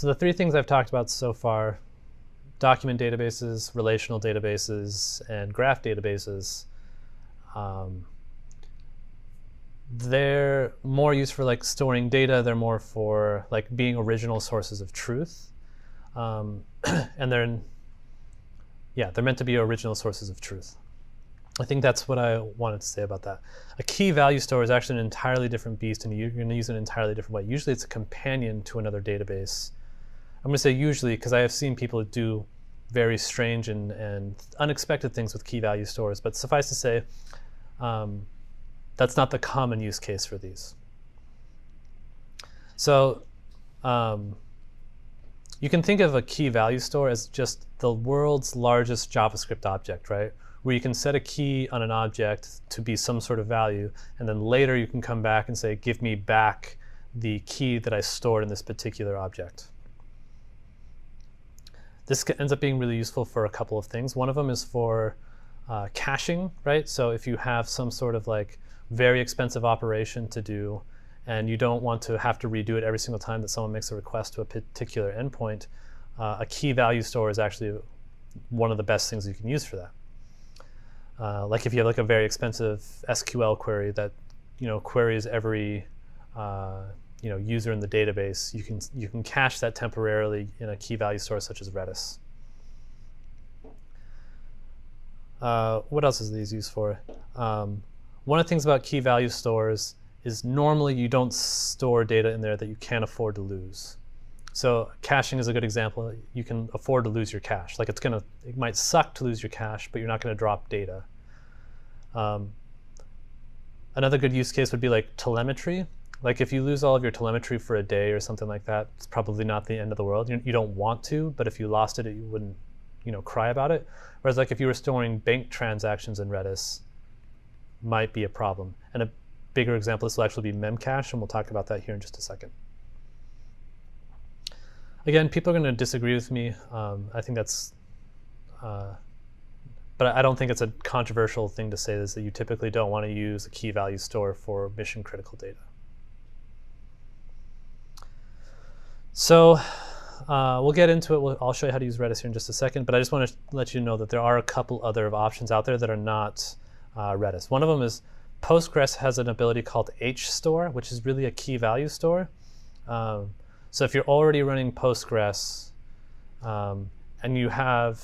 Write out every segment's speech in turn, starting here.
So the three things I've talked about so far, document databases, relational databases, and graph databases, they're more used for like storing data. They're more for like being original sources of truth. And they're meant to be original sources of truth. I think that's what I wanted to say about that. A key value store is actually an entirely different beast, and you're going to use it an entirely different way. Usually it's a companion to another database. I'm going to say usually because I have seen people do very strange and unexpected things with key value stores, but suffice to say, that's not the common use case for these. So you can think of a key value store as just the world's largest JavaScript object, right? Where you can set a key on an object to be some sort of value, and then later you can come back and say, give me back the key that I stored in this particular object. This ends up being really useful for a couple of things. One of them is for caching, right? So if you have some sort of like very expensive operation to do, and you don't want to have to redo it every single time that someone makes a request to a particular endpoint, a key value store is actually one of the best things you can use for that. Like if you have like a very expensive SQL query that queries every user in the database, you can cache that temporarily in a key value store such as Redis. What else is these used for? One of the things about key value stores is normally you don't store data in there that you can't afford to lose. So caching is a good example. You can afford to lose your cache. Like it might suck to lose your cache, but you're not going to drop data. Another good use case would be like telemetry. Like if you lose all of your telemetry for a day or something like that, it's probably not the end of the world. You don't want to, but if you lost it, you wouldn't cry about it. Whereas like if you were storing bank transactions in Redis, might be a problem. And a bigger example, this will actually be Memcache, and we'll talk about that here in just a second. Again, people are going to disagree with me. I think that's, but I don't think it's a controversial thing to say is that you typically don't want to use a key value store for mission critical data. So we'll get into it. I'll show you how to use Redis here in just a second, but I just want to let you know that there are a couple other options out there that are not Redis. One of them is Postgres has an ability called HStore, which is really a key value store. So if you're already running Postgres and you have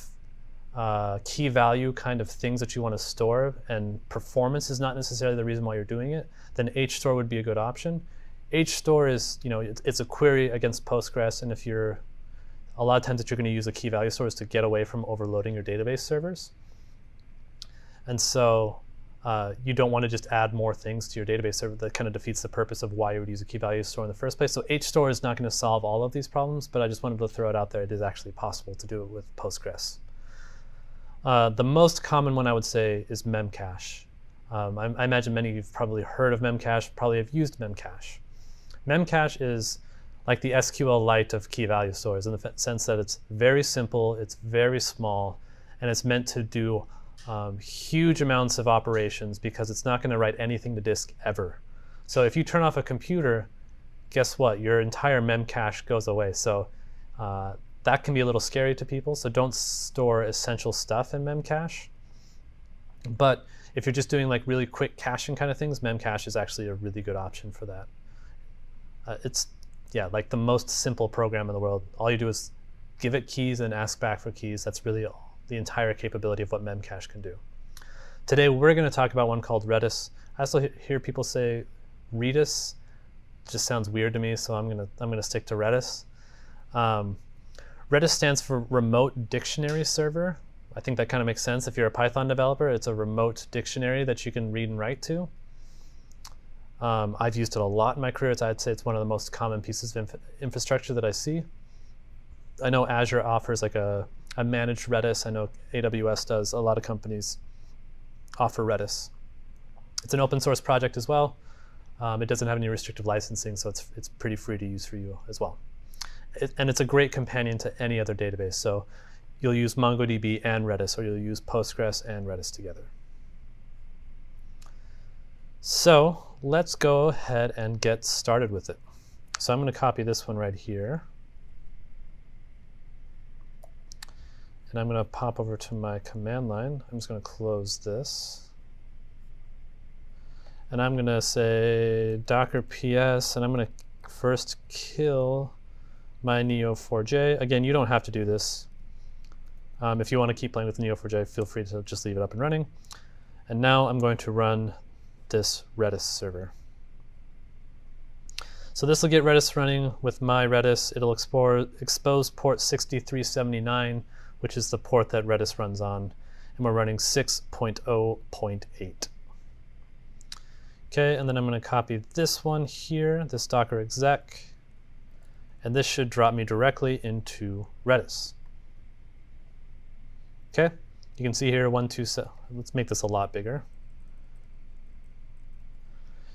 key value kind of things that you want to store, and performance is not necessarily the reason why you're doing it, then HStore would be a good option. HStore is, it's a query against Postgres, and if a lot of times that you're going to use a key value store is to get away from overloading your database servers. And so you don't want to just add more things to your database server. That kind of defeats the purpose of why you would use a key value store in the first place. So HStore is not going to solve all of these problems, but I just wanted to throw it out there. It is actually possible to do it with Postgres. The most common one I would say is Memcache. I imagine many of you have probably heard of Memcache, probably have used Memcache. Memcache is like the SQLite of key value stores in the sense that it's very simple, it's very small, and it's meant to do huge amounts of operations because it's not going to write anything to disk ever. So if you turn off a computer, guess what? Your entire Memcache goes away. So that can be a little scary to people. So don't store essential stuff in Memcache. But if you're just doing like really quick caching kind of things, Memcache is actually a really good option for that. It's like the most simple program in the world. All you do is give it keys and ask back for keys. That's really the entire capability of what Memcache can do. Today we're going to talk about one called Redis. I also hear people say Redis. It just sounds weird to me, so I'm gonna stick to Redis. Redis stands for Remote Dictionary Server. I think that kind of makes sense. If you're a Python developer, it's a remote dictionary that you can read and write to. I've used it a lot in my career. I'd say it's one of the most common pieces of infrastructure that I see. I know Azure offers like a managed Redis. I know AWS does. A lot of companies offer Redis. It's an open source project as well. It doesn't have any restrictive licensing, so it's pretty free to use for you as well. And it's a great companion to any other database. So you'll use MongoDB and Redis, or you'll use Postgres and Redis together. So let's go ahead and get started with it. So I'm going to copy this one right here. And I'm going to pop over to my command line. I'm just going to close this. And I'm going to say docker ps, and I'm going to first kill my Neo4j. Again, you don't have to do this. If you want to keep playing with Neo4j, feel free to just leave it up and running. And now I'm going to run this Redis server. So this will get Redis running with my Redis. It'll expose port 6379, which is the port that Redis runs on. And we're running 6.0.8. Okay, and then I'm going to copy this one here, this docker exec. And this should drop me directly into Redis. Okay, you can see here 127. Let's make this a lot bigger.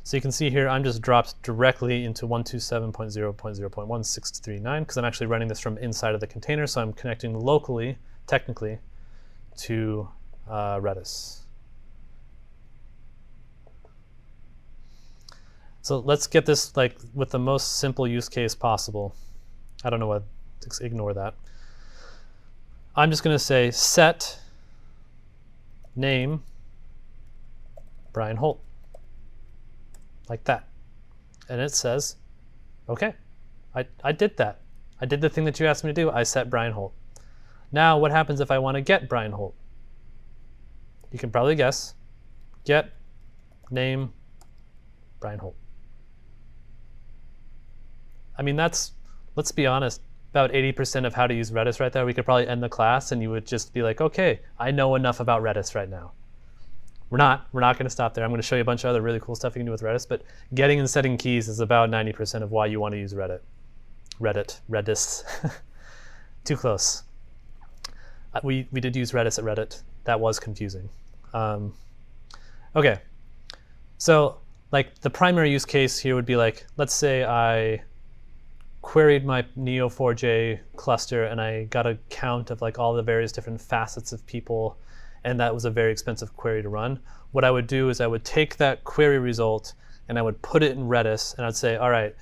So you can see here I'm just dropped directly into 127.0.0.1639 because I'm actually running this from inside of the container, so I'm connecting locally, technically, to Redis. So let's get this like with the most simple use case possible. I don't know what, ignore that. I'm just going to say set name Brian Holt. Like that. And it says, okay, I did that. I did the thing that you asked me to do. I set Brian Holt. Now what happens if I want to get Brian Holt? You can probably guess. Get name Brian Holt. I mean, that's, let's be honest, about 80% of how to use Redis right there. We could probably end the class and you would just be like, okay, I know enough about Redis right now. We're not going to stop there. I'm going to show you a bunch of other really cool stuff you can do with Redis, but getting and setting keys is about 90% of why you want to use Redis. Too close. We did use Redis at Reddit. That was confusing. Okay, so like the primary use case here would be like, let's say I queried my Neo4j cluster and I got a count of like all the various different facets of people, and that was a very expensive query to run. What I would do is I would take that query result and I would put it in Redis, and I'd say, all right,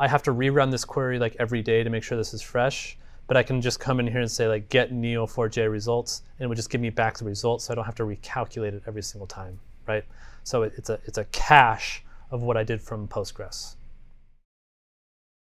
I have to rerun this query like every day to make sure this is fresh, but I can just come in here and say like get Neo4j results, and it would just give me back the results, so I don't have to recalculate it every single time, right? So it's a cache of what I did from Postgres.